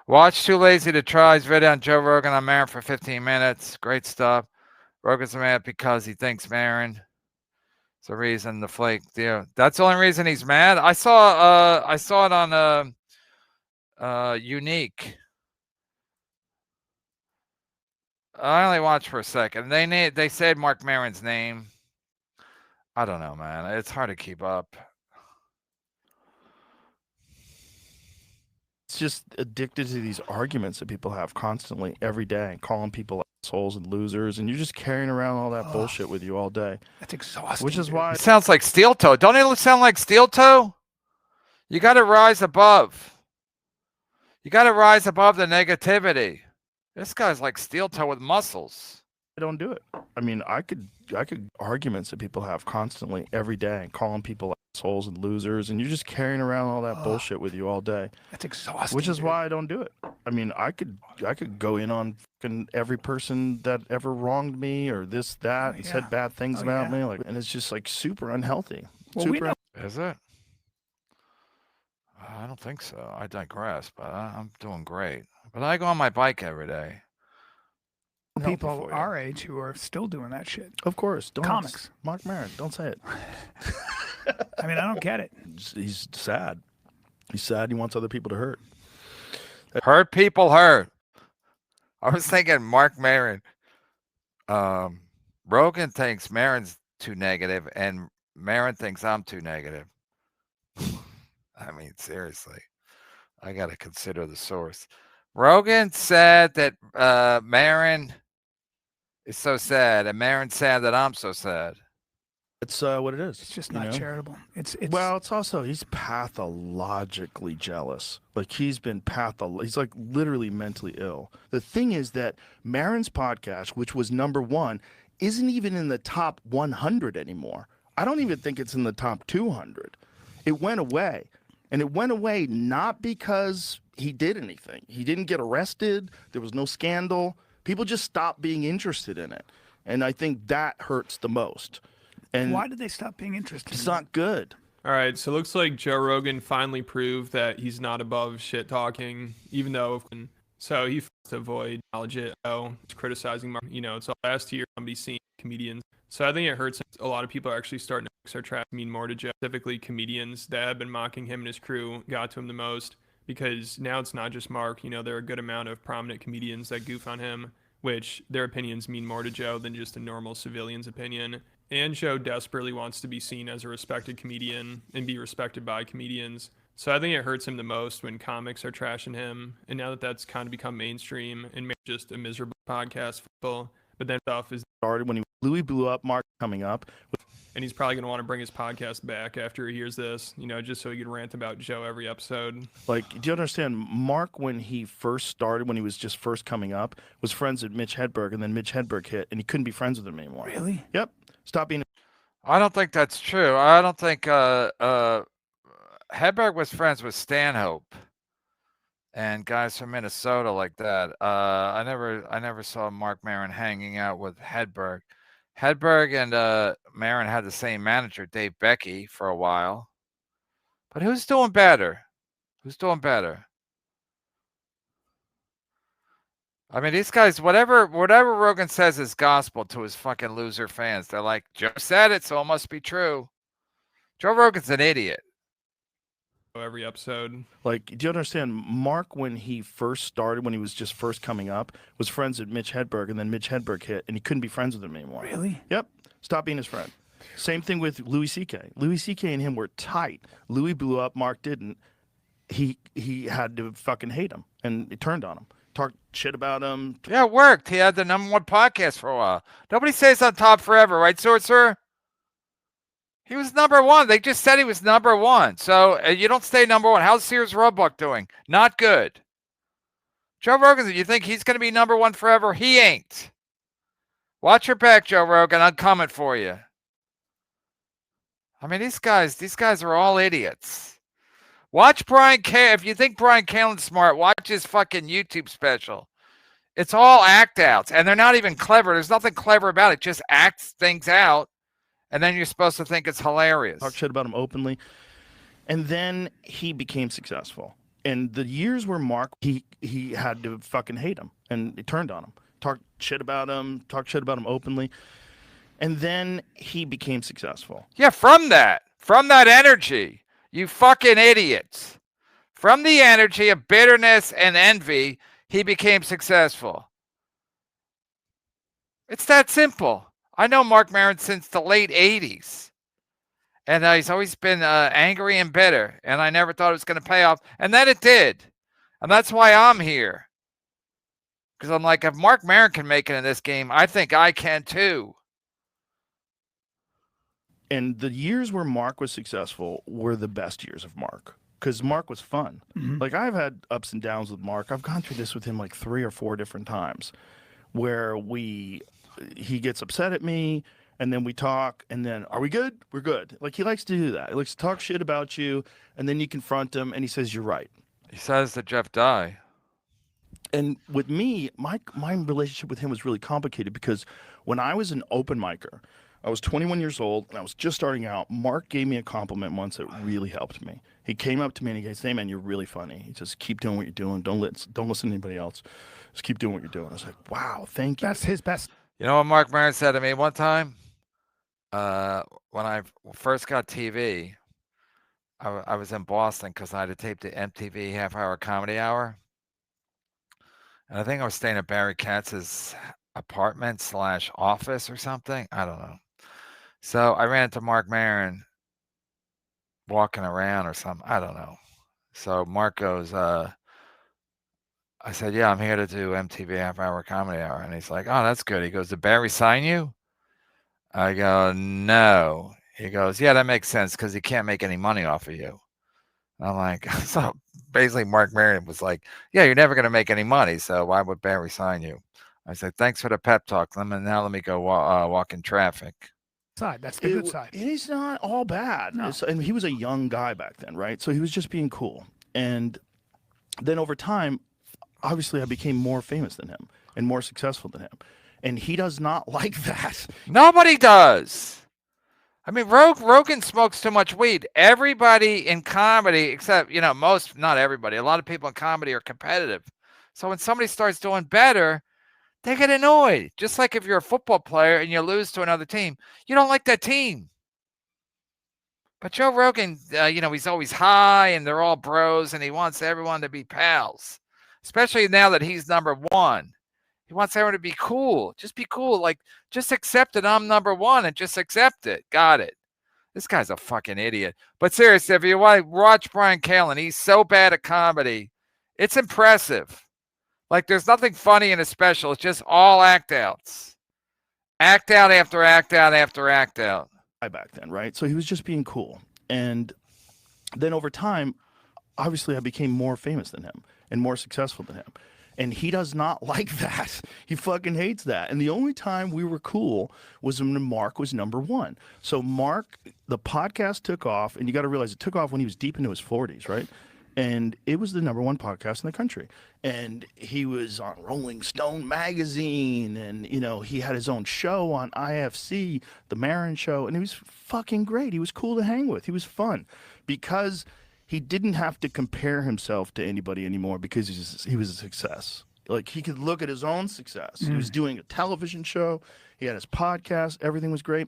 Watch Too Lazy to Try's video on Joe Rogan on Maron for 15 minutes. Great stuff. Rogan's mad because he thinks Maron. It's the reason the flake. Yeah, that's the only reason he's mad. I saw it on Unique. I only watched for a second. They said Marc Maron's name. I don't know, man. It's hard to keep up. It's just addicted to these arguments that people have constantly every day, calling people assholes and losers, and you're just carrying around all that bullshit with you all day. That's exhausting. Which is why it sounds like Steel Toe. Don't it sound like Steel Toe? You got to rise above. You got to rise above the negativity. This guy's like Steel Toe with muscles. I don't do it. I mean, I could arguments that people have constantly every day, calling people assholes and losers, and you're just carrying around all that bullshit with you all day. That's exhausting. Which is why I don't do it. I mean, I could go in on fucking every person that ever wronged me or this, that, and said bad things about me, like, and it's just like super unhealthy. Well, Is it? I don't think so. I digress, but I'm doing great. But I go on my bike every day. People our age who are still doing that shit. Of course. Comics. Marc Maron, don't say it. I mean, I don't get it. He's sad. He's sad. He wants other people to hurt. Hurt people hurt. I was thinking Marc Maron. Rogan thinks Maron's too negative, and Maron thinks I'm too negative. I mean, seriously. I got to consider the source. Rogan said that Maron is so sad, and Maron's sad that I'm so sad. It's what it is. It's just not charitable. It's well, it's also he's pathologically jealous. Like he's been he's like literally mentally ill. The thing is that Maron's podcast, which was #1, isn't even in the top 100 anymore. I don't even think it's in the top 200. It went away. And it went away not because he did anything. He didn't get arrested. There was no scandal. People just stopped being interested in it. And I think that hurts the most. And why did they stop being interested? It's not good. All right, so it looks like Joe Rogan finally proved that he's not above shit talking, even though, so he has to avoid legit, it's criticizing, it's all last year, somebody seeing comedians. So I think it hurts. A lot of people are actually starting to start trying to mean more to Joe, specifically comedians that have been mocking him and his crew got to him the most, because now it's not just Mark. There are a good amount of prominent comedians that goof on him, which their opinions mean more to Joe than just a normal civilian's opinion. And Joe desperately wants to be seen as a respected comedian and be respected by comedians. So I think it hurts him the most when comics are trashing him. And now that that's kind of become mainstream and just a miserable podcast for people, but then stuff is started when Louis blew up, Mark coming up. And he's probably going to want to bring his podcast back after he hears this, just so he can rant about Joe every episode. Like, do you understand? Mark, when he first started, when he was just first coming up, was friends with Mitch Hedberg, and then Mitch Hedberg hit, and he couldn't be friends with him anymore. Really? Yep. Stop being. I don't think that's true. I don't think Hedberg was friends with Stanhope and guys from Minnesota like that. I never saw Marc Maron hanging out with Hedberg. Hedberg and Maron had the same manager, Dave Becky, for a while. But who's doing better? Who's doing better? I mean, these guys, whatever Rogan says is gospel to his fucking loser fans. They're like, Joe said it, so it must be true. Joe Rogan's an idiot. Every episode. Like, do you understand? Mark, when he first started, when he was just first coming up, was friends with Mitch Hedberg, and then Mitch Hedberg hit, and he couldn't be friends with him anymore. Really? Yep. Stop being his friend. Same thing with Louis C.K. Louis C.K. and him were tight. Louis blew up, Mark didn't. He had to fucking hate him, and it turned on him. Talked shit about him. Yeah, it worked. He had the #1 podcast for a while. Nobody stays on top forever, right, Sorcerer? He was #1. They just said he was #1. So you don't stay #1. How's Sears Roebuck doing? Not good. Joe Rogan, you think he's going to be #1 forever? He ain't. Watch your back, Joe Rogan. I'm coming for you. I mean, these guys are all idiots. Watch Brian K. If you think Brian Kalen's smart, watch his fucking YouTube special. It's all act outs, and they're not even clever. There's nothing clever about it. Just acts things out. And then you're supposed to think it's hilarious. Talk shit about him openly. And then he became successful. And the years where Mark, he had to fucking hate him, and it turned on him. Talked shit about him openly. And then he became successful. Yeah, from that energy, you fucking idiots. From the energy of bitterness and envy, he became successful. It's that simple. I know Marc Maron since the late 80s. And he's always been angry and bitter. And I never thought it was going to pay off. And then it did. And that's why I'm here. Because I'm like, if Marc Maron can make it in this game, I think I can too. And the years where Mark was successful were the best years of Mark, because Mark was fun. Like, I've had ups and downs with Mark. I've gone through this with him like 3 or 4 different times, where he gets upset at me, and then we talk, and then, are we good? We're good. Like, he likes to do that. He likes to talk shit about you, and then you confront him, and he says, you're right. He says that Jeff Dye. And with me, my relationship with him was really complicated, because when I was an open micer, I was 21 years old, and I was just starting out. Mark gave me a compliment once that really helped me. He came up to me and he goes, hey, man, you're really funny. He says, keep doing what you're doing. Don't listen to anybody else. Just keep doing what you're doing. I was like, wow, thank you. That's his best. You know what Marc Maron said to me one time? When I first got TV, I was in Boston because I had to tape the MTV half-hour comedy hour. And I think I was staying at Barry Katz's apartment / office or something. I don't know. So I ran into Marc Maron walking around or something. I don't know. So Mark goes, I said, yeah, I'm here to do MTV half-hour comedy hour. And he's like, oh, that's good. He goes, did Barry sign you? I go, no. He goes, yeah, that makes sense because he can't make any money off of you. And I'm like, so basically Marc Maron was like, yeah, you're never going to make any money, so why would Barry sign you? I said, thanks for the pep talk. Now let me go walk in traffic. Side. That's the good side. He's not all bad. No. And he was a young guy back then, right? So he was just being cool. And then over time, obviously I became more famous than him and more successful than him. And he does not like that. Nobody does. I mean, Rogan smokes too much weed. Everybody in comedy, except, not everybody, a lot of people in comedy are competitive. So when somebody starts doing better, they get annoyed. Just like if you're a football player and you lose to another team, you don't like that team. But Joe Rogan, he's always high and they're all bros and he wants everyone to be pals, especially now that he's number one. He wants everyone to be cool. Just be cool. Like, just accept that I'm number one and just accept it. Got it. This guy's a fucking idiot. But seriously, if you want to watch Brian Callen, he's so bad at comedy. It's impressive. Like, there's nothing funny in a special. It's just all act outs. Act out after act out after act out. Back then, right? So he was just being cool. And then over time, obviously I became more famous than him and more successful than him. And he does not like that. He fucking hates that. And the only time we were cool was when Mark was number one. So Mark, the podcast took off, and you got to realize it took off when he was deep into his 40s, right? And it was the number one podcast in the country. And he was on Rolling Stone magazine, and, he had his own show on IFC, The Maron Show, and he was fucking great. He was cool to hang with. He was fun because he didn't have to compare himself to anybody anymore because he was a success. Like, he could look at his own success. He was doing a television show. He had his podcast. Everything was great.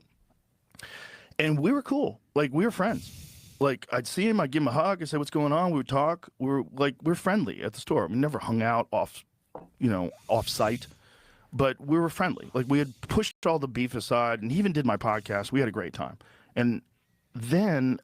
And we were cool. Like, we were friends. Like, I'd see him, I'd give him a hug, I'd say, what's going on? We would talk. We're friendly at the store. We never hung out off site, but we were friendly. Like, we had pushed all the beef aside, and he even did my podcast. We had a great time. And then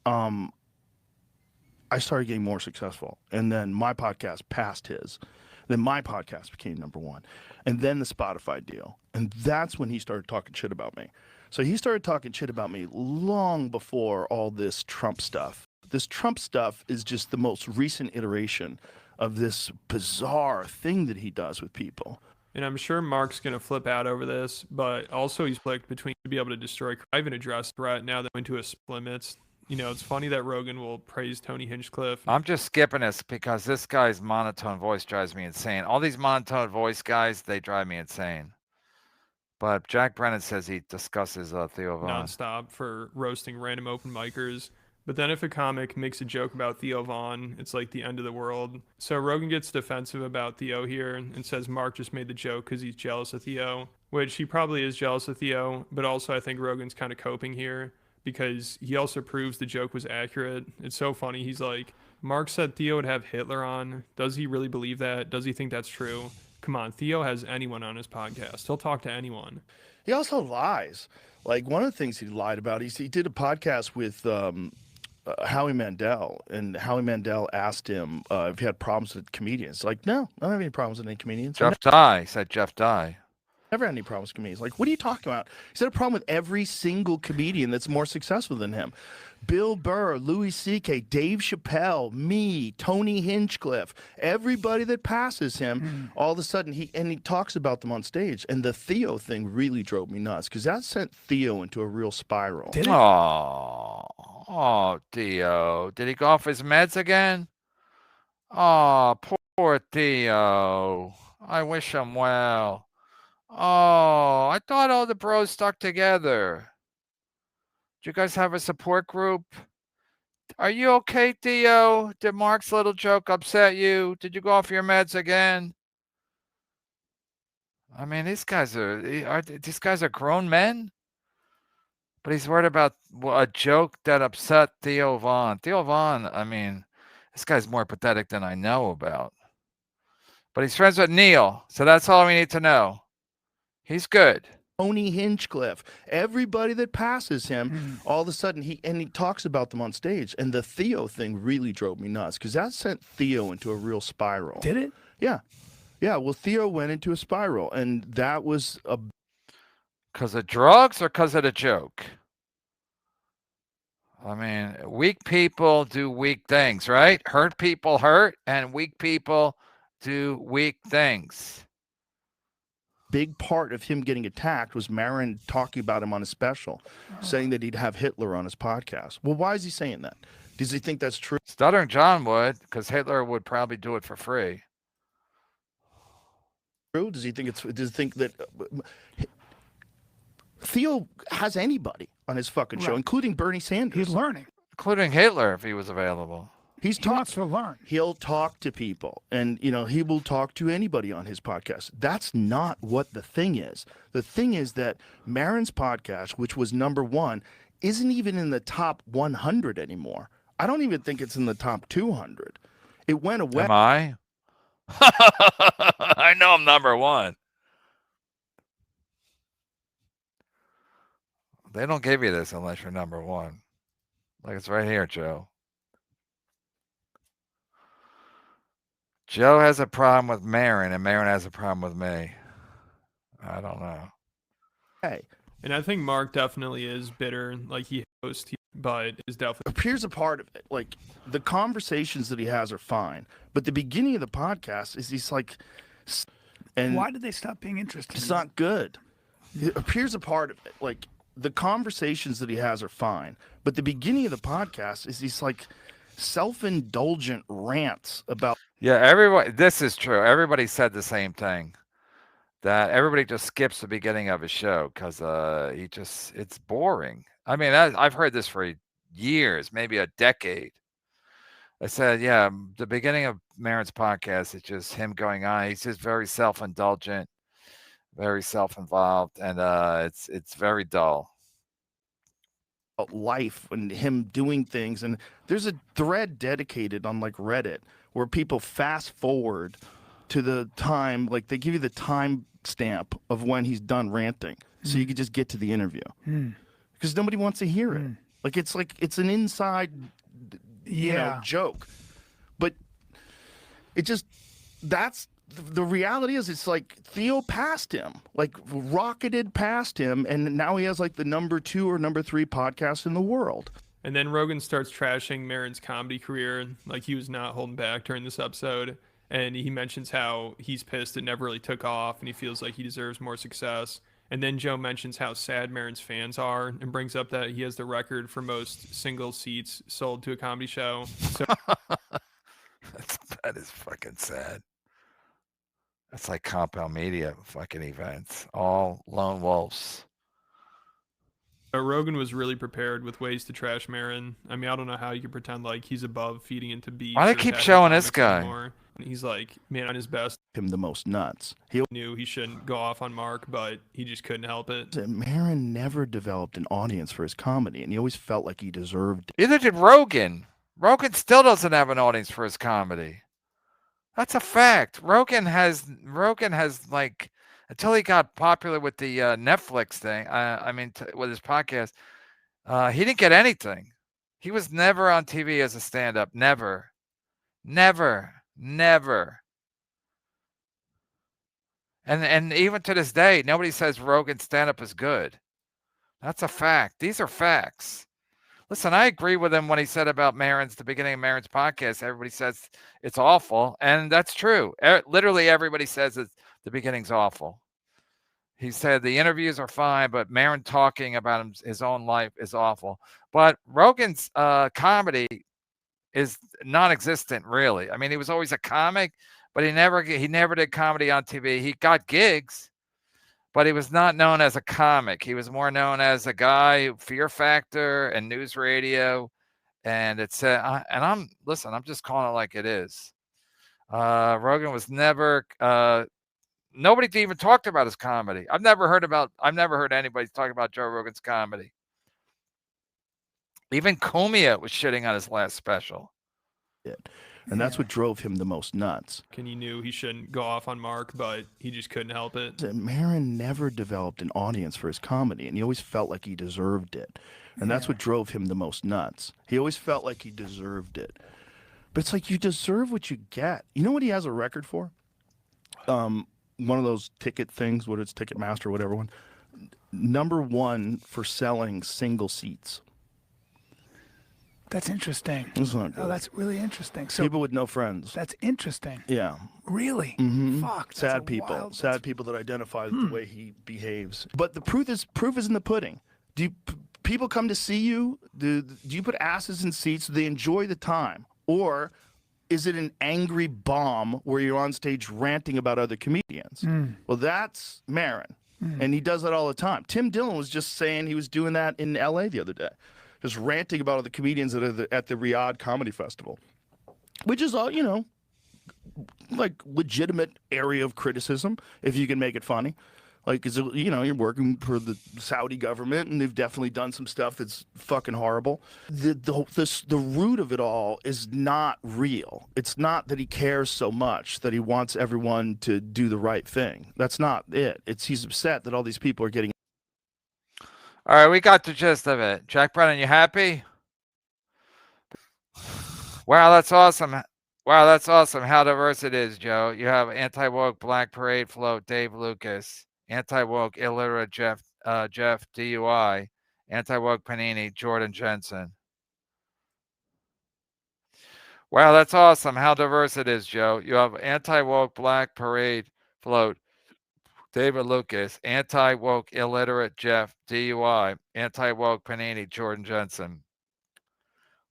I started getting more successful, and then my podcast passed his. Then my podcast became number one, and then the Spotify deal. And that's when he started talking shit about me. So he started talking shit about me long before all this Trump stuff. This Trump stuff is just the most recent iteration of this bizarre thing that he does with people. And I'm sure Mark's going to flip out over this, but also he's flicked between to be able to destroy. I haven't addressed threat now that went to his limits. It's funny that Rogan will praise Tony Hinchcliffe. I'm just skipping this because this guy's monotone voice drives me insane. All these monotone voice guys, they drive me insane. But Jack Brennan says he discusses Theo Von nonstop for roasting random open micers. But then if a comic makes a joke about Theo Vaughn, it's like the end of the world. So Rogan gets defensive about Theo here and says Marc just made the joke because he's jealous of Theo, which he probably is jealous of Theo, but also I think Rogan's kind of coping here because he also proves the joke was accurate. It's so funny. He's like, Marc said Theo would have Hitler on. Does he really believe that? Does he think that's true? Come on, Theo has anyone on his podcast. He'll talk to anyone. He also lies. Like, one of the things he lied about, he did a podcast with Howie Mandel, and Howie Mandel asked him if he had problems with comedians. Like, no, I don't have any problems with any comedians. Jeff Dye said Jeff Dye. Never had any problems with comedians. Like, what are you talking about? He's had a problem with every single comedian that's more successful than him. Bill Burr, Louis C.K., Dave Chappelle, me, Tony Hinchcliffe, everybody that passes him, all of a sudden he talks about them on stage. And the Theo thing really drove me nuts because that sent Theo into a real spiral. Did it? Oh, Theo. Did he go off his meds again? Oh, poor Theo. I wish him well. Oh, I thought all the bros stuck together. Do you guys have a support group? Are you okay, Theo? Did Marc's little joke upset you? Did you go off your meds again? I mean, these guys are grown men. But he's worried about a joke that upset Theo Vaughn. Theo Vaughn, I mean, this guy's more pathetic than I know about. But he's friends with Neil, so that's all we need to know. He's good. Tony Hinchcliffe, everybody that passes him, all of a sudden he talks about them on stage. And the Theo thing really drove me nuts because that sent Theo into a real spiral. Did it? Yeah. Yeah, well, Theo went into a spiral, and that was a... Because of drugs or because of the joke? I mean, weak people do weak things, right? Hurt people hurt, and weak people do weak things. Big part of him getting attacked was Maron talking about him on his special, saying that he'd have Hitler on his podcast. Well, why is he saying that? Does he think that's true? Stuttering John would, because Hitler would probably do it for free. Does he think that Theo has anybody on his fucking show, including Bernie Sanders? He's learning. Including Hitler, if he was available. He wants to learn. He'll talk to people, and he will talk to anybody on his podcast. That's not what the thing is. The thing is that Maron's podcast, which was #1, isn't even in the top 100 anymore. I don't even think it's in the top 200. It went away. Am I? I know I'm #1. They don't give you this unless you're #1. Like, it's right here, Joe. Joe has a problem with Maron, and Maron has a problem with me. I don't know. Hey. And I think Marc definitely is bitter. Like, he hosts, but is definitely... Here's a part of it. Like, the conversations that he has are fine. But the beginning of the podcast is he's like... And why did they stop being interested? It's not good. Here's a part of it. Like, the conversations that he has are fine. But the beginning of the podcast is he's like self-indulgent rants about... Yeah, everybody. This is true. Everybody said the same thing. That everybody just skips the beginning of his show because it's boring. I mean, I've heard this for years, maybe a decade. I said, yeah, the beginning of Maron's podcast is just him going on. He's just very self-indulgent, very self-involved, and it's very dull. Life and him doing things, and there's a thread dedicated on like Reddit where people fast forward to the time, like they give you the time stamp of when he's done ranting, so you can just get to the interview because nobody wants to hear it. Like it's an inside, joke, but it just that's the reality is it's like Theo passed him, like rocketed past him, and now he has like the #2 or #3 podcast in the world. And then Rogan starts trashing Maron's comedy career, like he was not holding back during this episode. And he mentions how he's pissed it never really took off, and he feels like he deserves more success. And then Joe mentions how sad Maron's fans are and brings up that he has the record for most single seats sold to a comedy show. So that is fucking sad. That's like Compound Media fucking events. All lone wolves. Rogan was really prepared with ways to trash Maron. I mean, I don't know how you can pretend like he's above feeding into beefs. Why do they keep showing this guy? Anymore. He's like, man, on his best. Him the most nuts. He knew he shouldn't go off on Mark, but he just couldn't help it. Maron never developed an audience for his comedy, and he always felt like he deserved it. Neither did Rogan. Rogan still doesn't have an audience for his comedy. That's a fact. Rogan has like, until he got popular with the Netflix thing, with his podcast, he didn't get anything. He was never on TV as a stand-up. Never. And even to this day, nobody says Rogan's stand-up is good. That's a fact. These are facts. Listen, I agree with him when he said about the beginning of Maron's podcast. Everybody says it's awful, and that's true. Literally, everybody says the beginning's awful. He said the interviews are fine, but Maron talking about his own life is awful. But Rogan's comedy is non-existent, really. I mean, he was always a comic, but he never did comedy on TV. He got gigs, but he was not known as a comic. He was more known as a guy, Fear Factor and news radio. And I'm just calling it like it is. Rogan was never, nobody even talked about his comedy. I've never heard anybody talk about Joe Rogan's comedy. Even Comia was shitting on his last special. And that's what drove him the most nuts. And he knew he shouldn't go off on Mark, but he just couldn't help it. Maron never developed an audience for his comedy, and he always felt like he deserved it. And that's what drove him the most nuts. He always felt like he deserved it. But it's like, you deserve what you get. You know what he has a record for? One of those ticket things, whether it's Ticketmaster or whatever one. #1 for selling single seats. That's interesting. Oh, that's really interesting. So people with no friends. That's interesting. Yeah. Really? Mm-hmm. Fuck. Sad people. Sad people that identify with the way he behaves. But the proof is in the pudding. Do people come to see you? Do you put asses in seats? Do they enjoy the time? Or is it an angry bomb where you're on stage ranting about other comedians? Well, that's Maron. And he does that all the time. Tim Dillon was just saying he was doing that in LA the other day. Just ranting about all the comedians that are at the Riyadh Comedy Festival, which is all, like legitimate area of criticism if you can make it funny. Like, you're working for the Saudi government, and they've definitely done some stuff that's fucking horrible. The root of it all is not real. It's not that he cares so much that he wants everyone to do the right thing. That's not it. He's upset that all these people are getting. All right, we got the gist of it. Jack Brennan, you happy? Wow, that's awesome. Wow, that's awesome how diverse it is, Joe. You have anti-woke Black Parade float, Dave Lucas. Anti-woke illiterate Jeff DUI. Anti-woke Panini, Jordan Jensen. Wow, that's awesome how diverse it is, Joe. You have anti-woke Black Parade float, David Lucas, anti-woke illiterate Jeff DUI, anti-woke Panini, Jordan Jensen.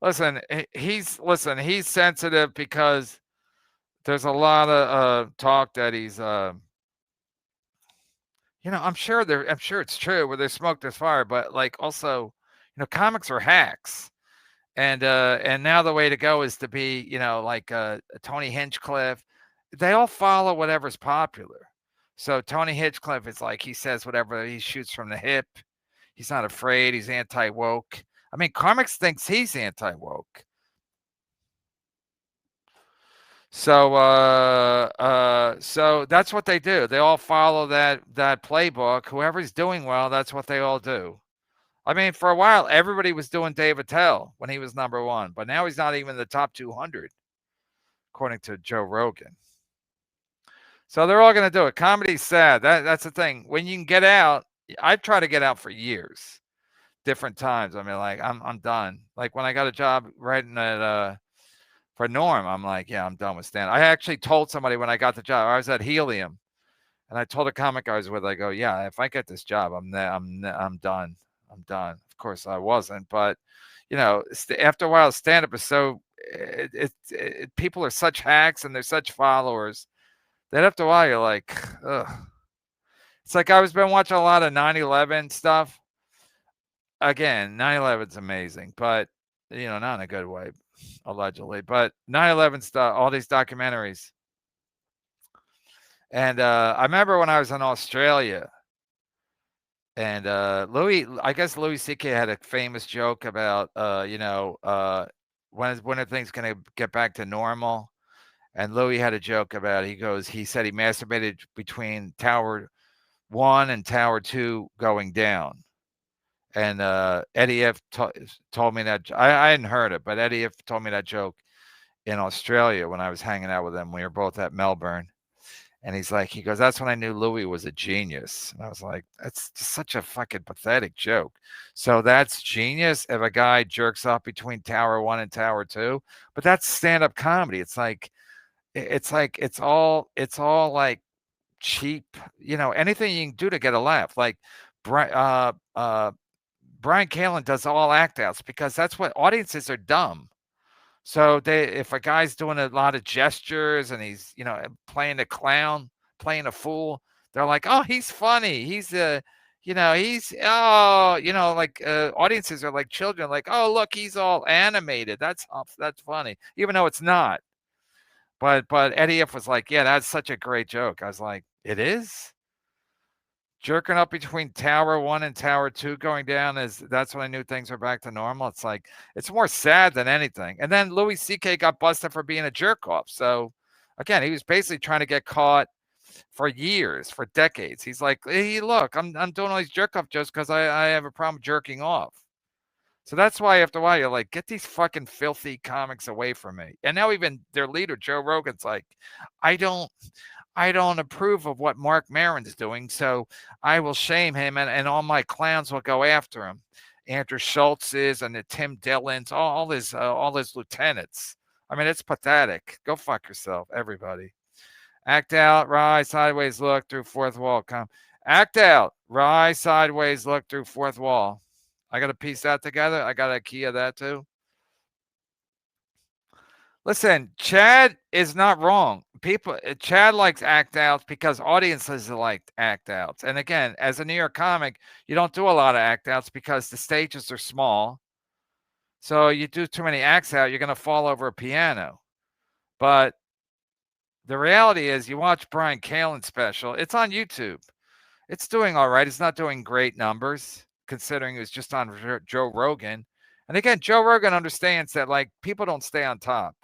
Listen, he's sensitive because there's a lot of talk that he's I'm sure it's true, where there's smoke there's fire, but like also, comics are hacks. And now the way to go is to be, like Tony Hinchcliffe. They all follow whatever's popular. So Tony Hinchcliffe is like, he says whatever, he shoots from the hip. He's not afraid. He's anti-woke. I mean, comics thinks he's anti-woke. So so that's what they do. They all follow that playbook. Whoever's doing well, that's what they all do. I mean, for a while, everybody was doing Dave Attell when he was #1, but now he's not even in the top 200, according to Joe Rogan. So they're all going to do it. Comedy's sad. That's the thing. When you can get out, I've tried to get out for years, different times. I mean, like, I'm done. Like, when I got a job writing at for Norm, I'm like, yeah, I'm done with stand. I actually told somebody when I got the job, I was at Helium, and I told a comic I was with, I go, yeah, if I get this job, I'm done. I'm done. Of course, I wasn't, but after a while, stand-up is so people are such hacks and they're such followers. Then after a while, you're like, ugh. It's like I was been watching a lot of 9/11 stuff. again, 9/11's amazing, but not in a good way, allegedly. But 9/11 stuff, all these documentaries, and I remember when I was in Australia, and I guess Louis C.K. had a famous joke about when are things gonna get back to normal. And Louis had a joke about it. He said he masturbated between Tower 1 and Tower 2 going down. And Eddie F told me that. I hadn't heard it, but Eddie F told me that joke in Australia when I was hanging out with him. We were both at Melbourne. And he goes, that's when I knew Louis was a genius. And I was like, that's just such a fucking pathetic joke. So that's genius if a guy jerks off between Tower 1 and Tower 2. But that's stand-up comedy. It's all like cheap, anything you can do to get a laugh. Like Brian Callen does all act outs because that's what audiences are dumb. So if a guy's doing a lot of gestures and he's playing a clown, playing a fool, they're like, oh, he's funny. He's audiences are like children, like, oh, look, he's all animated. That's funny, even though it's not. But Eddie F was like, yeah, that's such a great joke. I was like, it is? Jerking up between Tower 1 and Tower 2 going down that's when I knew things were back to normal. It's like, it's more sad than anything. And then Louis C.K. got busted for being a jerk off. So again, he was basically trying to get caught for years, for decades. He's like, hey, look, I'm doing all these jerk off jokes because I have a problem jerking off. So that's why after a while you're like, get these fucking filthy comics away from me. And now even their leader, Joe Rogan's like, I don't approve of what Marc Maron's doing, so I will shame him and all my clowns will go after him. Andrew Schultz's and the Tim Dillons, all his lieutenants. I mean, it's pathetic. Go fuck yourself, everybody. Act out, rise, sideways, look through fourth wall. Act out, rise, sideways, look through fourth wall. I got to piece that together. I got a key of that too. Listen, Chad is not wrong. Chad likes act outs because audiences like act outs. And again, as a New York comic, you don't do a lot of act outs because the stages are small. So you do too many acts out, you're going to fall over a piano. But the reality is, you watch Brian Callen's special. It's on YouTube. It's doing all right. It's not doing great numbers, considering it was just on Joe Rogan. And again, Joe Rogan understands that, like, people don't stay on top.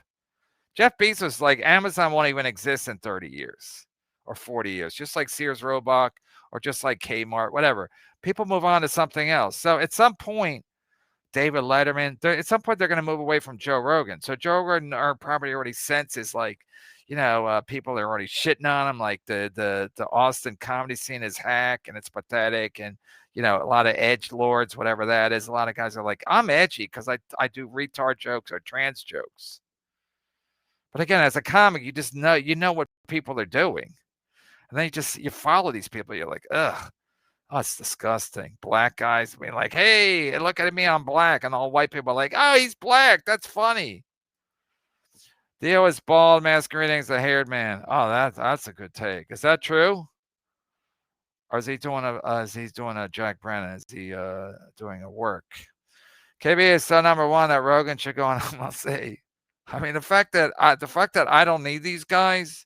Jeff Bezos, like, Amazon won't even exist in 30 years or 40 years, just like Sears Roebuck or just like Kmart, whatever. People move on to something else. So at some point, David Letterman, at some point, they're going to move away from Joe Rogan. So Joe Rogan probably already senses, like, people are already shitting on him, like the Austin comedy scene is hack and it's pathetic, and a lot of edge lords, whatever that is. A lot of guys are like, I'm edgy because I do retard jokes or trans jokes. But again, as a comic, you just know what people are doing, and then you follow these people. You're like, ugh, oh, it's disgusting. Black guys being like, hey, look at me, I'm black, and all white people are like, oh, he's black, that's funny. Theo is bald, masquerading as a haired man. Oh, that's a good take. Is that true? Or is he doing a Jack Brennan? Is he doing a work? KB is so number one that Rogan should go on MLC. I mean, the fact that I don't need these guys,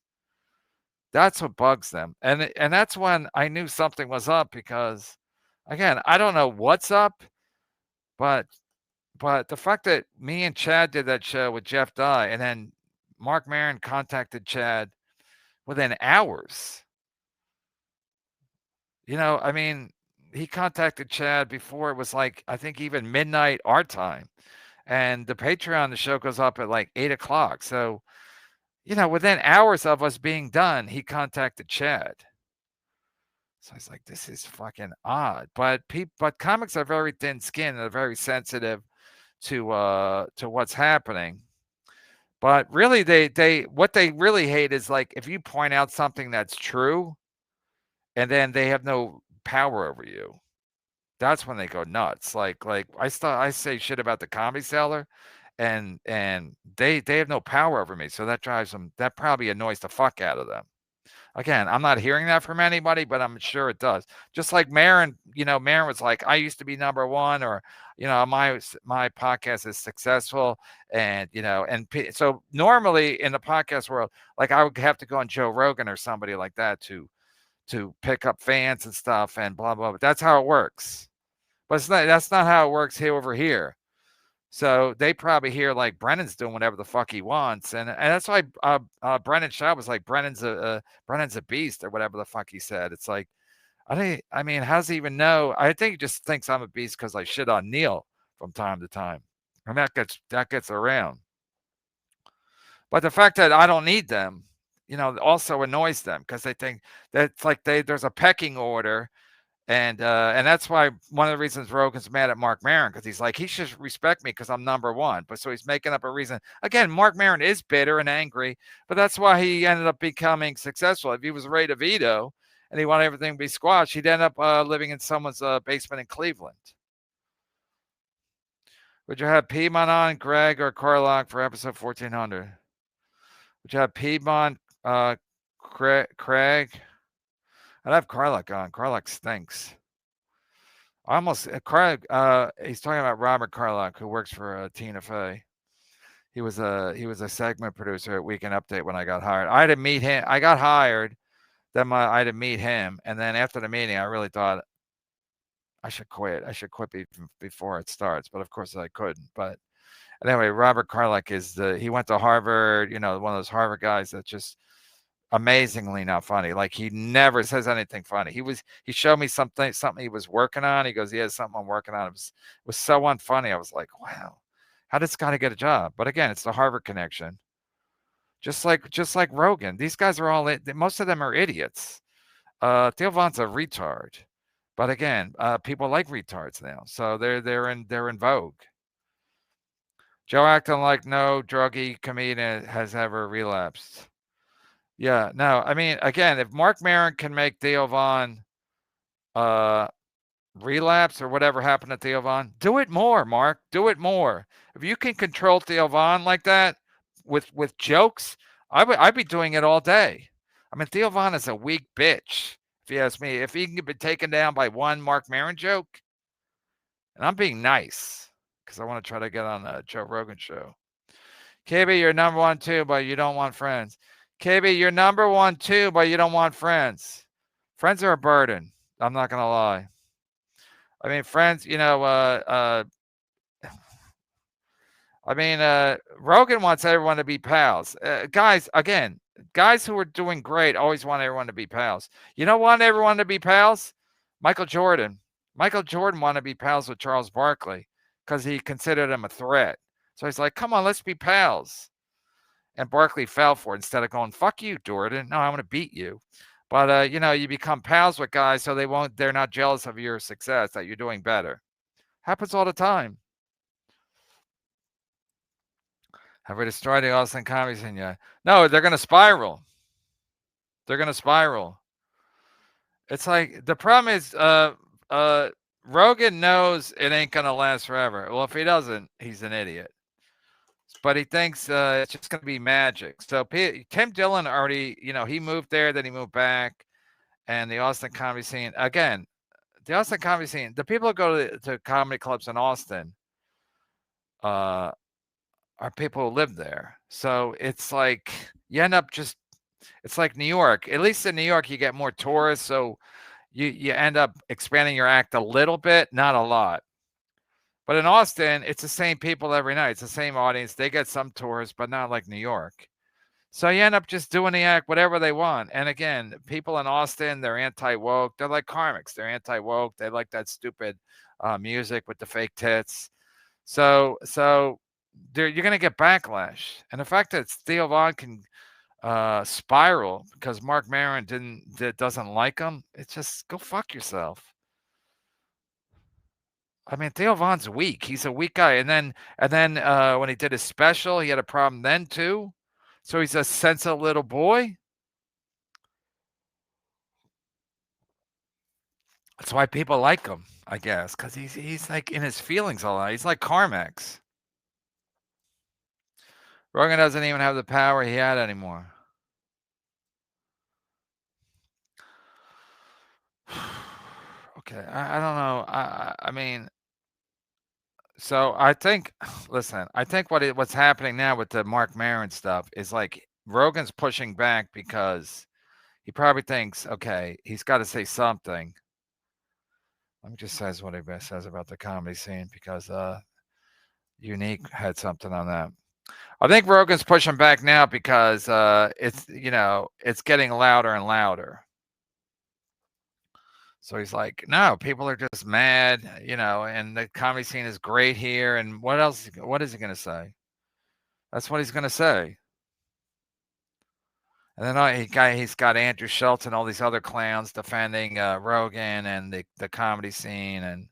that's what bugs them. And that's when I knew something was up, because again, I don't know what's up, but the fact that me and Chad did that show with Jeff Dye, and then Marc Maron contacted Chad within hours. I mean, he contacted Chad before it was like, I think, even midnight our time. And the Patreon, the show goes up at like 8 o'clock. So, within hours of us being done, he contacted Chad. So I was like, this is fucking odd. But comics are very thin-skinned. They're very sensitive to what's happening. But really, what they really hate is, like, if you point out something that's true, and then they have no power over you. That's when they go nuts. Like I say shit about the Comedy Cellar, and they have no power over me. So that drives them. That probably annoys the fuck out of them. Again, I'm not hearing that from anybody, but I'm sure it does. Just like Maron, Maron was like, I used to be number one, or my podcast is successful, and so normally in the podcast world, like I would have to go on Joe Rogan or somebody like that to pick up fans and stuff and blah blah. But that's how it works. But that's not how it works here over here. So they probably hear like Brennan's doing whatever the fuck he wants, and that's why Brennan Shaw was like Brennan's a beast or whatever the fuck he said. It's like I mean, how does he even know? I think he just thinks I'm a beast because I shit on Neil from time to time, and that gets around. But the fact that I don't need them, also annoys them because they think that it's like there's a pecking order. And that's why one of the reasons Rogan's mad at Marc Maron, because he's like, he should respect me because I'm number one. But so he's making up a reason. Again, Marc Maron is bitter and angry, but that's why he ended up becoming successful. If he was Ray DeVito and he wanted everything to be squashed, he'd end up living in someone's basement in Cleveland. Would you have Piedmont on, Greg, or Carlock for episode 1400? Would you have Piedmont, Craig? I'd have Carlock on. Carlock stinks. Craig. He's talking about Robert Carlock, who works for Tina Fey. He was a segment producer at Weekend Update when I got hired. I had to meet him. I got hired. Then I had to meet him, and then after the meeting, I really thought I should quit. I should quit before it starts, but of course I couldn't. But anyway, Robert Carlock he went to Harvard. One of those Harvard guys that just amazingly not funny. Like he never says anything funny. He showed me something he was working on. He goes, he has something I'm working on. It was so unfunny. I was like, wow, how did this guy get a job? But again, it's the Harvard connection. Just like Rogan. These guys are all, most of them are idiots. Theo Von's a retard. But again, people like retards now. So they're in vogue. Joe acting like no druggy comedian has ever relapsed. Yeah, no, I mean, again, if Marc Maron can make Theo Von relapse or whatever happened to Theo Von, do it more, Mark. Do it more. If you can control Theo Von like that with jokes, I'd be doing it all day. I mean, Theo Von is a weak bitch, if you ask me. If he can be taken down by one Marc Maron joke, and I'm being nice because I want to try to get on the Joe Rogan show. KB, you're number 1 too, but you don't want friends. KB, you're number 1 too, but you don't want friends. Friends are a burden. I'm not gonna lie. I mean, friends, Rogan wants everyone to be pals. Guys who are doing great always want everyone to be pals. You don't want everyone to be pals? Michael Jordan. Michael Jordan wanted to be pals with Charles Barkley because he considered him a threat. So he's like, come on, let's be pals. And Barkley fell for it instead of going, fuck you, Jordan. No, I'm going to beat you. But, you become pals with guys so they're not jealous of your success, that you're doing better. Happens all the time. Have we destroyed the Austin comedy scene yet? No, they're going to spiral. They're going to spiral. It's like, the problem is, Rogan knows it ain't going to last forever. Well, if he doesn't, he's an idiot. But he thinks it's just going to be magic. So Tim Dillon already, he moved there, then he moved back. And the Austin comedy scene, again, the Austin comedy scene, the people who go to comedy clubs in Austin are people who live there. So it's like you end up it's like New York. At least in New York, you get more tourists. So you end up expanding your act a little bit, not a lot. But in Austin, it's the same people every night. It's the same audience. They get some tourists, but not like New York. So you end up just doing the act, whatever they want. And again, people in Austin, they're anti-woke. They're like karmics. They're anti-woke. They like that stupid music with the fake tits. So you're going to get backlash. And the fact that Theo Von can spiral because Marc Maron doesn't like him, it's just go fuck yourself. I mean, Theo Von's weak. He's a weak guy. And then when he did his special, he had a problem then too. So he's a sensitive little boy. That's why people like him, I guess, because he's like in his feelings a lot. He's like Carmax. Rogan doesn't even have the power he had anymore. Okay, I don't know. I mean, so I think, listen, I think what's happening now with the Marc Maron stuff is like Rogan's pushing back because he probably thinks, okay, he's got to say something. Let me just says what he says about the comedy scene because Unique had something on that. I think Rogan's pushing back now because it's it's getting louder and louder. So he's like, no, people are just mad, and the comedy scene is great here. And what else? What is he going to say? That's what he's going to say. And then he's got Andrew Schultz and all these other clowns defending Rogan and the comedy scene. And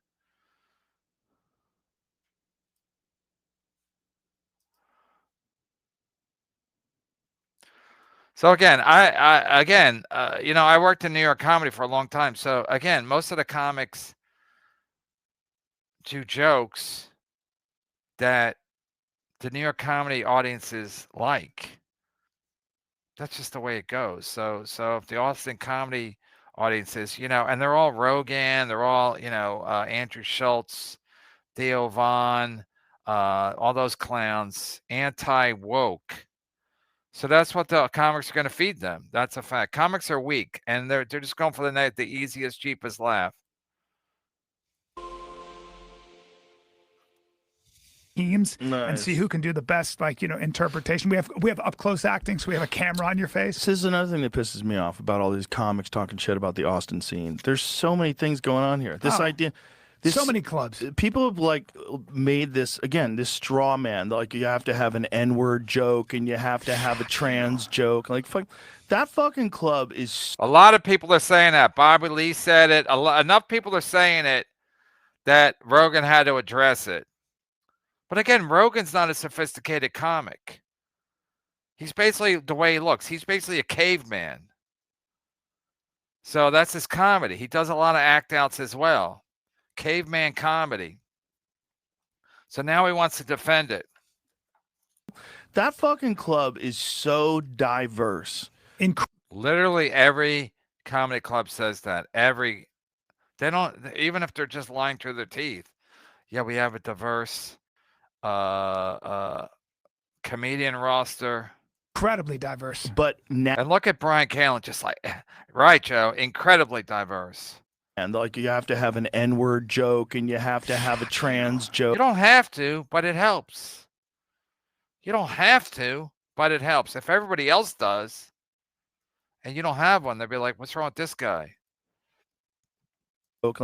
so again, I worked in New York comedy for a long time. So again, most of the comics do jokes that the New York comedy audiences like. That's just the way it goes. So if the Austin comedy audiences, and they're all Rogan, they're all, Andrew Schultz, Theo Vaughn, all those clowns, anti-woke. So that's what the comics are going to feed them. That's a fact. Comics are weak, and they're just going for the easiest, cheapest laugh. Teams and see who can do the best, interpretation. We have up close acting, so we have a camera on your face. This is another thing that pisses me off about all these comics talking shit about the Austin scene. There's so many things going on here. This idea. So many clubs. People have made this straw man. Like you have to have an N-word joke and you have to have a trans joke. Like fuck, that fucking club is. A lot of people are saying that. Bobby Lee said it. Enough people are saying it that Rogan had to address it. But again, Rogan's not a sophisticated comic. He's basically the way he looks. He's basically a caveman. So that's his comedy. He does a lot of act outs as well. Caveman comedy. So now he wants to defend it. That fucking club is so diverse. Literally every comedy club says that. They don't, even if they're just lying through their teeth. Yeah, we have a diverse comedian roster. Incredibly diverse. But now, and look at Brian Callen, just like, right, Joe, incredibly diverse. And you have to have an N-word joke and you have to have a trans joke. You don't have to, but it helps. You don't have to, but it helps. If everybody else does, and you don't have one, they'll be like, what's wrong with this guy? Fuck,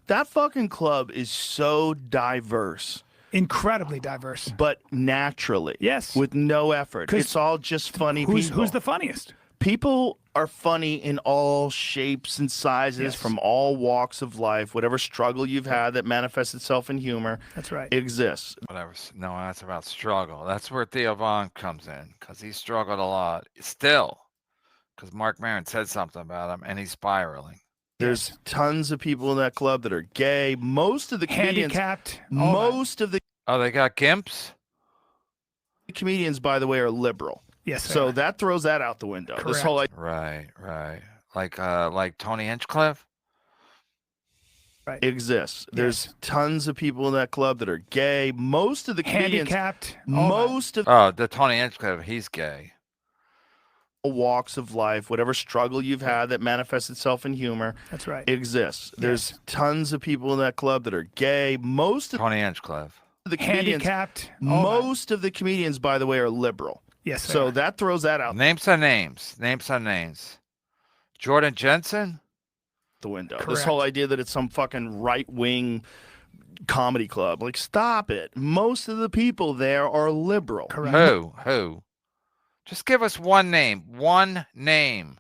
that fucking club is so diverse. Incredibly diverse. But naturally. Yes. With no effort. It's all just funny people. Who's the funniest? People are funny in all shapes and sizes, from all walks of life. Whatever struggle you've had that manifests itself in humor. That's right. Exists. Whatever. No, that's about struggle. That's where Theo Vaughn comes in, because he struggled a lot. Still. Because Marc Maron said something about him, and he's spiraling. There's tons of people in that club that are gay. Most of the comedians, handicapped. They got gimps. The comedians, by the way, are liberal. Yes. So that throws that out the window. Correct. This whole right. Like Tony Hinchcliffe. Right. Exists. There's tons of people in that club that are gay. Most of the comedians, handicapped. The Tony Hinchcliffe, he's gay. Walks of life, whatever struggle you've had that manifests itself in humor. That's right. Exists. There's tons of people in that club that are gay. Most of Tony Hinchcliffe. The comedians, handicapped. Most of the comedians, by the way, are liberal. Yes. So that throws that out. Name some names. Jordan Jensen. The window. Correct. This whole idea that it's some fucking right-wing comedy club. Stop it. Most of the people there are liberal. Correct. Who? Just give us one name. One name.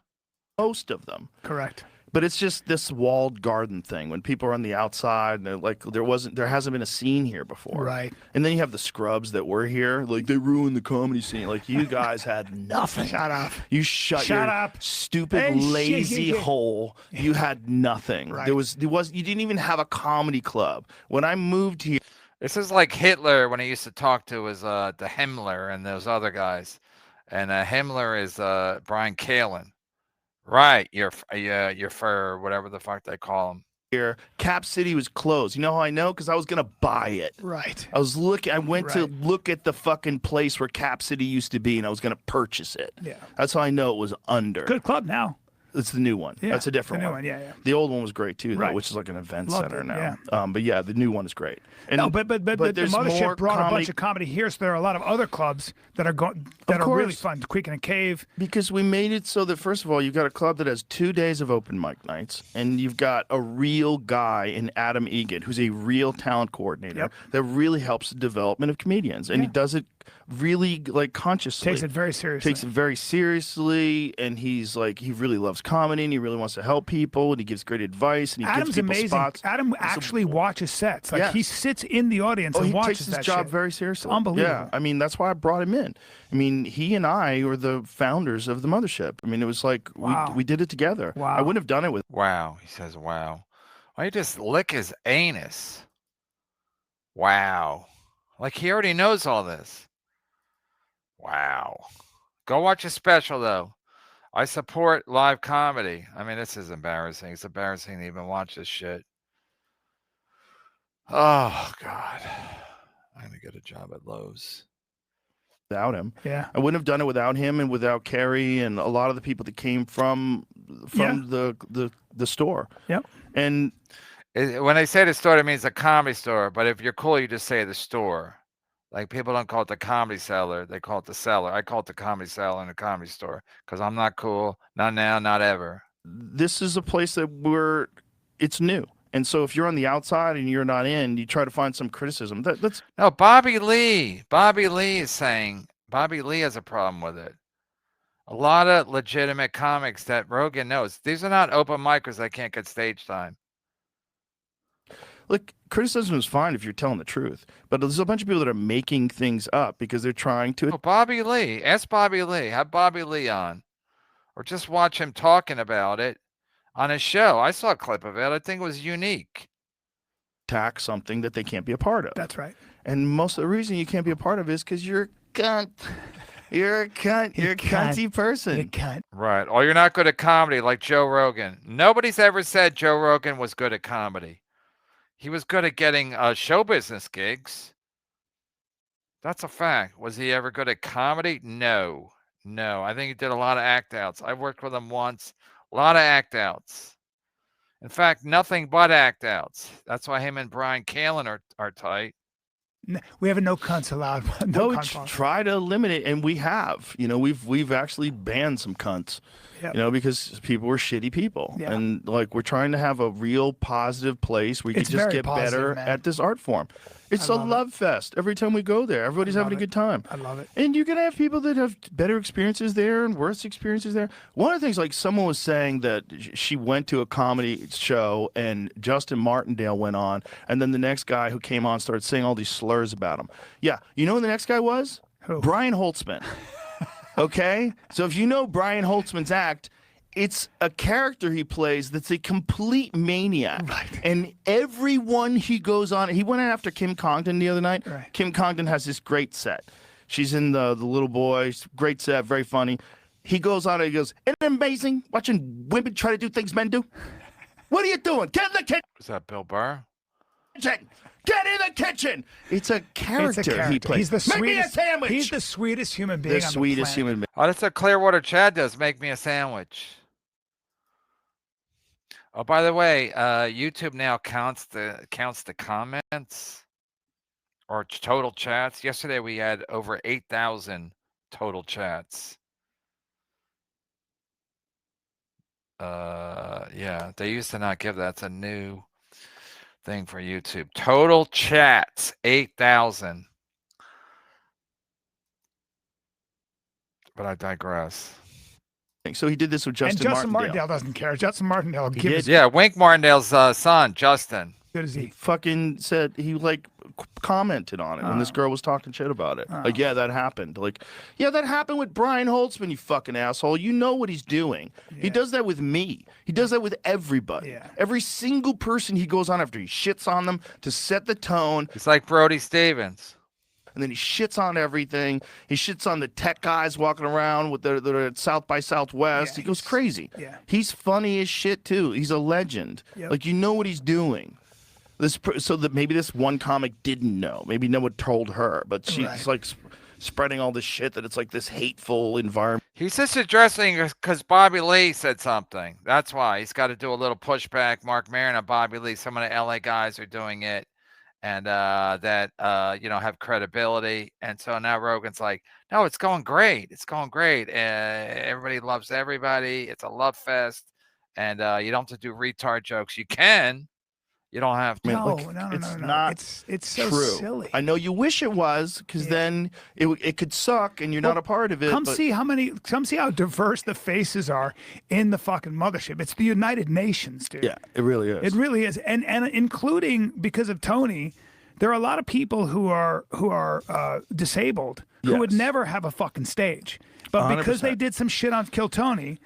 Most of them. Correct. But it's just this walled garden thing. When people are on the outside, and there hasn't been a scene here before. Right. And then you have the scrubs that were here. They ruined the comedy scene. You guys had nothing. Shut up. You shut up. Stupid, lazy hole. You had nothing. Right. You didn't even have a comedy club. When I moved here. This is like Hitler when he used to talk to his the Himmler and those other guys. And Himmler is Brian Callen. Right, your fur, whatever the fuck they call him. here, Cap City was closed. You know how I know? Because I was gonna buy it. Right. I went to look at the fucking place where Cap City used to be, and I was gonna purchase it. Yeah. That's how I know it was under. Good club now. It's the new one. Yeah, That's a different the new one. Yeah. The old one was great too, though, Right. which is like an event Loved center it, now. yeah. But yeah, the new one is great. And, No, but the there's more mothership brought a comedy bunch of comedy here, so there are a lot of other clubs that are really course. fun. Creek and a Cave. because we made it so that first of all, you've got a club that has 2 days of open mic nights, and you've got a real guy in Adam Egan who's a real talent coordinator that really helps the development of comedians, and he does it really like consciously. Takes it very seriously. Takes it very seriously, and he's like he really loves comedy, and he really wants to help people, and he gives great advice, and he Adam's gives people amazing. spots. Adam actually watches sets. Like he sits in the audience and he watches takes his that job shit. very seriously. It's unbelievable. Yeah, I mean that's why I brought him in. I mean, he and I were the founders of the mothership. I mean, it was like we did it together. Wow. I wouldn't have done it with. Wow. He says, wow. Why you just lick his anus? Wow. Like he already knows all this. Wow. Go watch his special, though. I support live comedy. I mean, this is embarrassing. It's embarrassing to even watch this shit. Oh, God. I'm going to get a job at Lowe's. Without him, Yeah. I wouldn't have done it without him and without Carrie and a lot of the people that came from the store. Yep. And When they say the store, it means a comedy store. But if you're cool, you just say the store. Like people don't call it the comedy cellar. They call it the cellar. I call it the comedy cellar and the comedy store because I'm not cool. Not now, not ever. this is a place that it's new. And so if you're on the outside and you're not in, you try to find some criticism. That's No, Bobby Lee. Bobby Lee is saying Bobby Lee has a problem with it. A lot of legitimate comics that Rogan knows. These are not open micers that can't get stage time. like criticism is fine if you're telling the truth. But there's a bunch of people that are making things up because they're trying to. Oh, Bobby Lee. Ask Bobby Lee. Have Bobby Lee on. Or just watch him talking about it on his show. I saw a clip of it. I think it was unique. Attack something that they can't be a part of. That's right. And most of the reason you can't be a part of it is because you're a cunt. You're a cunt. You're a cunty person. You can't. Right. Or you're not good at comedy like Joe Rogan. Nobody's ever said Joe Rogan was good at comedy. He was good at getting show business gigs. That's a fact. Was he ever good at comedy? No. No. I think he did a lot of act outs. I worked with him once. A lot of act outs. In fact, nothing but act outs. That's why him and Brian Callen are tight. We have a no cunts allowed. No, we cunt policy. try to eliminate, and we have. You know, we've actually banned some cunts. Yep. You know, because people were shitty people, Yeah. and like we're trying to have a real positive place where you It's can just very get positive, better man. at this art form. It's I a love it. love fest every time we go there. Everybody's having a love good time. I love it. And you're gonna have people that have better experiences there and worse experiences there. One of the things, like someone was saying that she went to a comedy show and Justin Martindale went on, and then the next guy who came on started saying all these slurs about him. Yeah, you know who the next guy was? Who? Brian Holtzman. Okay, so if you know Brian Holtzman's act, it's a character he plays that's a complete maniac. Right. And everyone he goes on, he went after Kim Congdon the other night. Right. Kim Congdon has this great set. She's in the Little Boy, great set, very funny. He goes on and he goes, isn't it amazing watching women try to do things men do? What are you doing? Get in the Was that Bill Burr? kitchen. Get in the kitchen. It's a character, It's a character. he plays. He's the Make me a sweetest. sandwich. He's the sweetest human being. the on sweetest the human being. Oh, that's what Clearwater Chad does. Make me a sandwich. Oh, by the way, YouTube now counts the comments or total chats. Yesterday we had over 8,000 total chats. Yeah, they used to not give that. It's a new thing for YouTube. Total chats, 8,000. But I digress. So he did this with And Justin Justin Martindale. doesn't care. Justin Martindale will give did. as Yeah, Wink Martindale's son, Justin. good as He he. fucking said he like commented on it when this girl was talking shit about it. Like, yeah, that happened. Like, yeah, that happened with Brian Holtzman, you fucking asshole. You know what he's doing. He does that with me. He does that with everybody. Yeah. Every single person he goes on after, he shits on them to set the tone. It's like Brody Stevens. and then he shits on everything. He shits on the tech guys walking around with their South by Southwest. Yeah, he goes crazy. Yeah. He's funny as shit too. He's a legend. Yep. Like, you know what he's doing. So that maybe this one comic didn't know. Maybe no one told her, but she's like spreading all this shit that it's like this hateful environment. He's just addressing because Bobby Lee said something. That's why he's got to do a little pushback. Marc Maron and Bobby Lee, some of the LA guys are doing it, and that have credibility. And so now Rogan's like, no, it's going great. It's going great. Everybody loves everybody. It's a love fest, and you don't have to do retard jokes. You can. You don't have to. No, It's no. not It's so true. silly. I know you wish it was, because then it could suck and you're not a part of it. Come see how diverse the faces are in the fucking mothership. It's the United Nations, dude. Yeah, it really is. It really is, and including because of Tony, there are a lot of people who are disabled who would never have a fucking stage, but because 100%. they did some shit on Kill Tony,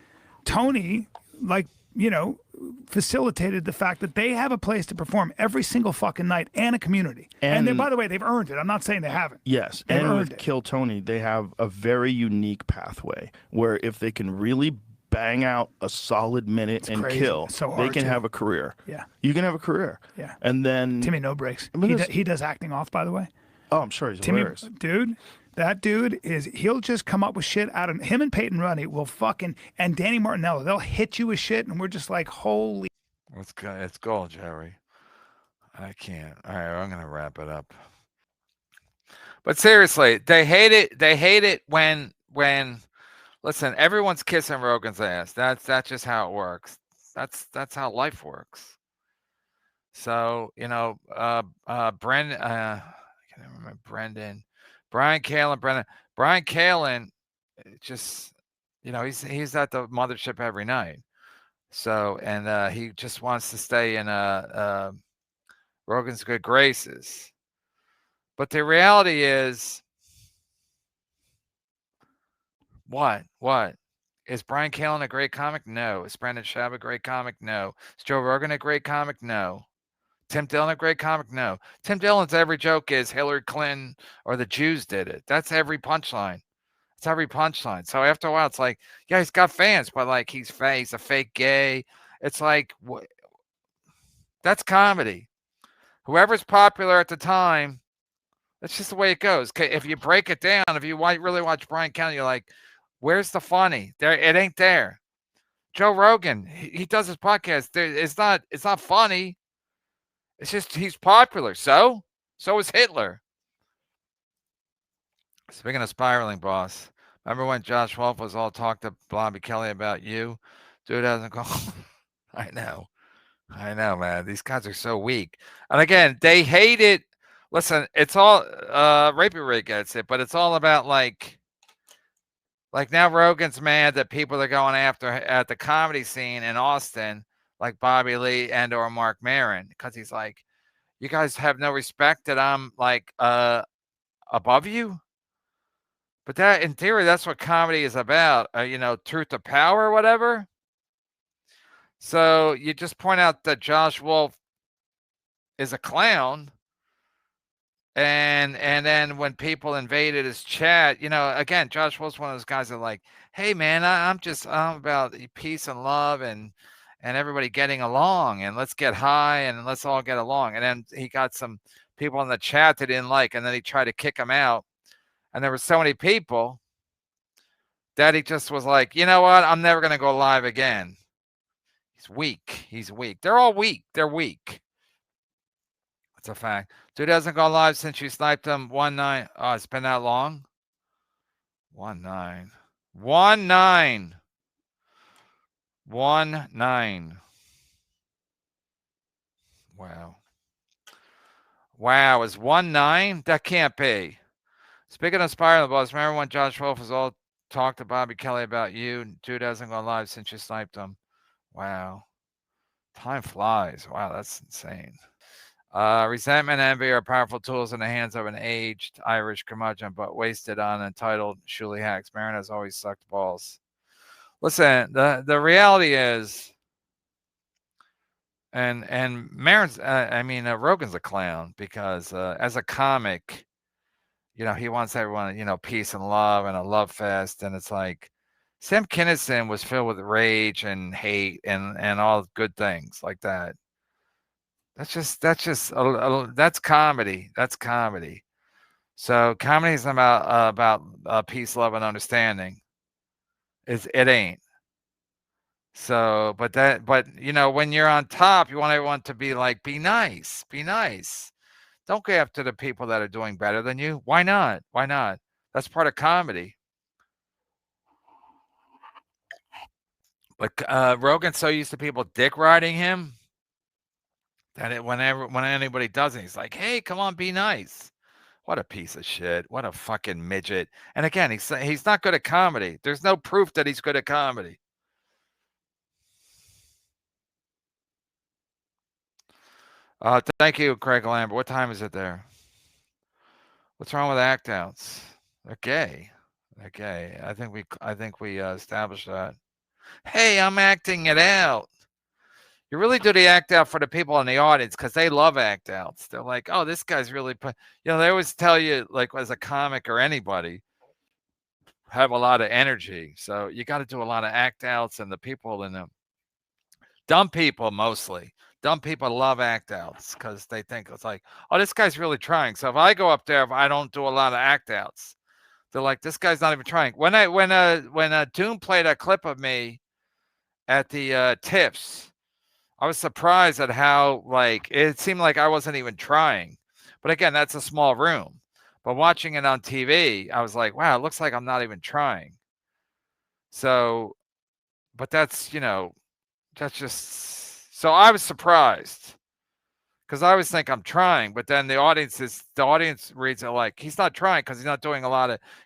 facilitated the fact that they have a place to perform every single fucking night and a community. And then, by the way, they've earned it. I'm not saying they haven't. Yes, They've and earned with it. Kill Tony, they have a very unique pathway where if they can really bang out a solid minute and crazy. kill, It's so they hard can to. have a career. Yeah. You can have a career. Yeah. And then Timmy No Breaks. I mean, He does acting off, by the way. Oh, I'm sure he's Timmy, hilarious. dude, that dude he'll just come up with shit out of him, and Peyton Runny will and Danny Martinello, they'll hit you with shit, and we're just like, holy. It's gold, Jerry. I can't. All right, I'm gonna wrap it up. But seriously, they hate it. They hate it when listen, everyone's kissing Rogan's ass. That's just how it works. That's how life works. So Brendan, I can't remember Brendan, Brian Callen, Brian Callen, just he's at the mothership every night. So and he just wants to stay in Rogan's good graces. But the reality is, what? Is Brian Callen a great comic? No. Is Brendan Schaub a great comic? No. Is Joe Rogan a great comic? No. Tim Dillon a great comic? No. Tim Dillon's every joke is Hillary Clinton or the Jews did it. That's every punchline. It's every punchline. So after a while, it's like, yeah, he's got fans, but like he's a fake gay. It's like, that's comedy. Whoever's popular at the time, that's just the way it goes. If you break it down, if you really watch Brian Callen, you're like, where's the funny? There, it ain't there. Joe Rogan, he does his podcast. It's not funny. It's just he's popular. So is Hitler. Speaking of spiraling, boss, remember when Josh Wolf was all talk to Bobby Kelly about you? Dude hasn't called. I know, man. These guys are so weak. And again, they hate it. Listen, it's all Rapey Ray gets it, but it's all about like now Rogan's mad that people are going after at the comedy scene in Austin, like Bobby Lee and or Marc Maron, because he's like, you guys have no respect that I'm like above you. But that, in theory, that's what comedy is about, truth to power or whatever. So you just point out that Josh Wolf is a clown. And then when people invaded his chat, again, Josh Wolf's one of those guys that are like, hey, man, I'm about peace and love and everybody getting along, and let's get high and let's all get along. And then he got some people in the chat that didn't like, and then he tried to kick him out. And there were so many people that he just was like, you know what? I'm never going to go live again. He's weak. They're all weak. They're weak. That's a fact. Dude hasn't gone live since you sniped him 1-9. Oh, it's been that long? 1-9. 1-9. 1-9. Wow. Is 1-9? That can't be. Speaking of spiraling, boss, remember when Josh Wolf was all talk to Bobby Kelly about you? Dude hasn't gone live since you sniped him. Wow. Time flies. Wow, that's insane. Resentment and envy are powerful tools in the hands of an aged Irish curmudgeon, but wasted on entitled Shuli hacks. Maron has always sucked balls. Listen, the reality is, and Maron's, Rogan's a clown because as a comic, he wants everyone, peace and love and a love fest. And it's like Sam Kinison was filled with rage and hate and all good things like that. That's comedy. That's comedy. So comedy is about peace, love, and understanding. It ain't. So, but when you're on top, you want everyone to be like, be nice, be nice. Don't go after the people that are doing better than you. Why not? Why not? That's part of comedy. But Rogan's so used to people dick riding him that when anybody does it, he's like, hey, come on, be nice. What a piece of shit. What a fucking midget. And again, he's not good at comedy. There's no proof that he's good at comedy. Thank you, Craig Lambert. What time is it there? What's wrong with act outs? They're gay. They're gay. I think we established that. Hey, I'm acting it out. You really do the act out for the people in the audience because they love act outs. They're like, oh, this guy's really they always tell you, like, as a comic or anybody, have a lot of energy. So you got to do a lot of act outs, and the people in them, dumb people mostly. Dumb people love act outs because they think it's like, oh, this guy's really trying. So if I go up there, if I don't do a lot of act outs, they're like, this guy's not even trying. When Doom played a clip of me at the TIFFs, I was surprised at how, like, it seemed like I wasn't even trying. But again, that's a small room. But watching it on TV, I was like, wow, it looks like I'm not even trying. So, but that's just, so I was surprised because I always think I'm trying, but then the audience reads it like he's not trying because he's not doing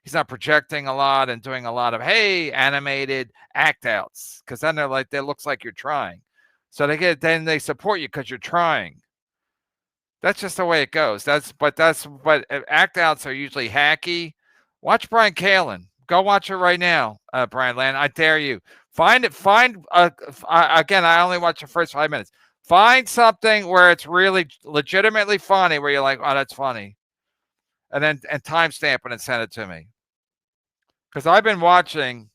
he's not projecting a lot and doing a lot of, hey, animated act outs. Because then they're like, that looks like you're trying. So then they support you because you're trying. That's just the way it goes. But act outs are usually hacky. Watch Brian Kalin. Go watch it right now, Brian Land. I dare you. Find it. Again, I only watch the first 5 minutes. Find something where it's really legitimately funny, where you're like, oh, that's funny. And timestamp it and send it to me. Because I've been watching.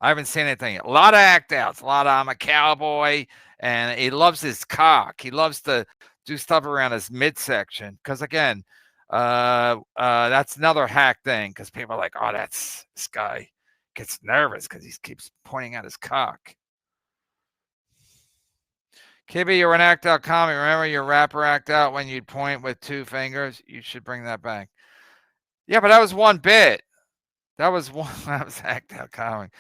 I haven't seen anything. A lot of act outs. A lot of I'm a cowboy. And he loves his cock. He loves to do stuff around his midsection. Because again, that's another hack thing. Because people are like, oh, this guy gets nervous because he keeps pointing at his cock. Kibby, you're an act out comic. Remember your rapper act out when you'd point with 2 fingers? You should bring that back. Yeah, but that was one bit. That was act out comic.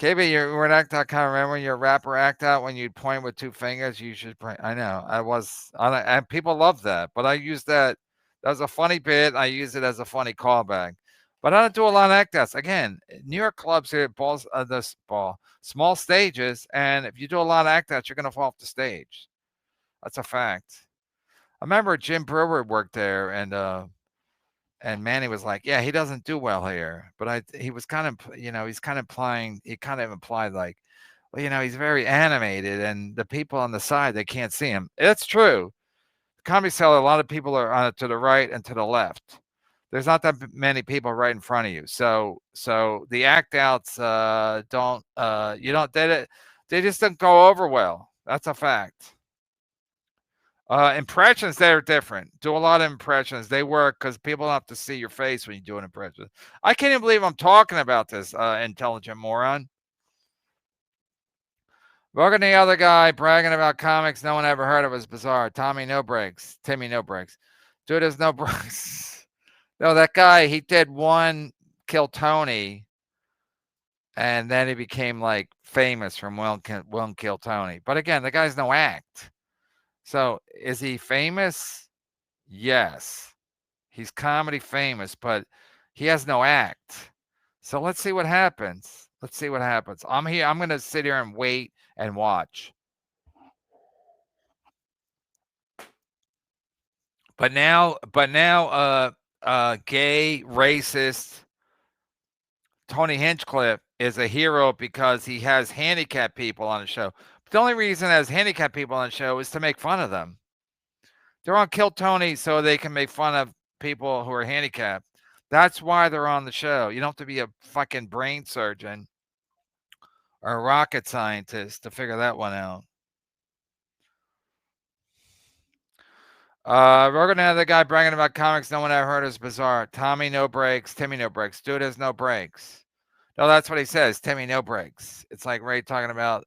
KB, you're an act out comic. Remember your rapper act out when you'd point with 2 fingers? You should bring. I know. And people love that. But I use that. That was a funny bit. I use it as a funny callback. But I don't do a lot of act outs. Again, New York clubs here, small stages, and if you do a lot of act outs, you're going to fall off the stage. That's a fact. I remember Jim Brewer worked there, and Manny was like, yeah, he doesn't do well here. But he was kind of, he's kind of implying, he kind of implied like, well, he's very animated, and the people on the side, they can't see him. It's true. Comedy Cellar, a lot of people are to the right and to the left. There's not that many people right in front of you. So the act outs they just don't go over well. That's a fact. Impressions, they're different. Do a lot of impressions. They work because people don't have to see your face when you do an impression. I can't even believe I'm talking about this, intelligent moron. Rogan, the other guy, bragging about comics no one ever heard of, was bizarre. Timmy No Breaks. Dude, there's no breaks. No, that guy, he did one Kill Tony, and then he became like famous from One Kill Tony. But again, the guy's no act. So is he famous? Yes. He's comedy famous, but he has no act. So let's see what happens. I'm here. I'm going to sit here and wait and watch. But now, gay, racist Tony Hinchcliffe is a hero because he has handicapped people on the show. But the only reason he has handicapped people on the show is to make fun of them. They're on Kill Tony so they can make fun of people who are handicapped. That's why they're on the show. You don't have to be a fucking brain surgeon or a rocket scientist to figure that one out. Rogan and the guy bragging about comics no one ever heard is bizarre. Tommy no breaks, Timmy no breaks. Dude has no breaks. No, that's what he says. Timmy no breaks. It's like Ray talking about,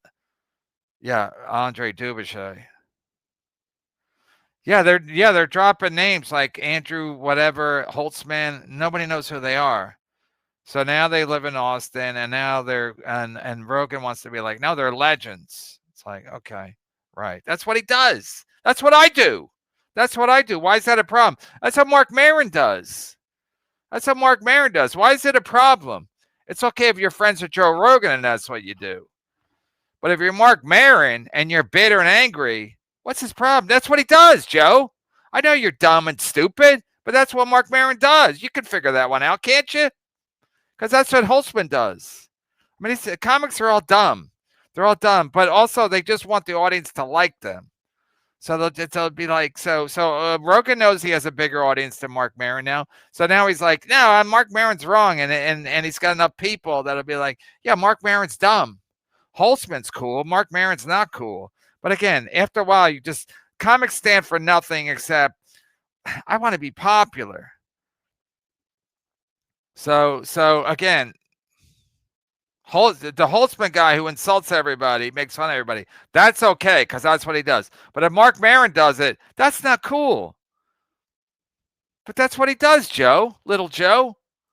Andre Dubichet. They're dropping names like Andrew whatever, Holtzman. Nobody knows who they are. So now they live in Austin, and now they're and Rogan wants to be like, no, they're legends. It's like, okay, right. That's what he does. That's what I do. That's what I do. Why is that a problem? That's what Marc Maron does. That's what Marc Maron does. Why is it a problem? It's okay if you're friends with Joe Rogan and that's what you do. But if you're Marc Maron and you're bitter and angry, what's his problem? That's what he does, Joe. I know you're dumb and stupid, but that's what Marc Maron does. You can figure that one out, can't you? Because that's what Holtzman does. I mean, comics are all dumb. They're all dumb, but also they just want the audience to like them. So they'll be like, so Rogan knows he has a bigger audience than Marc Maron now. So now he's like, no, Marc Maron's wrong. And he's got enough people that'll be like, yeah, Marc Maron's dumb. Holtzman's cool. Marc Maron's not cool. But again, after a while, comics stand for nothing except I want to be popular. So again, the Holtzman guy who insults everybody, makes fun of everybody, that's okay because that's what he does. But if Marc Maron does it, that's not cool. But that's what he does, Joe, little Joe.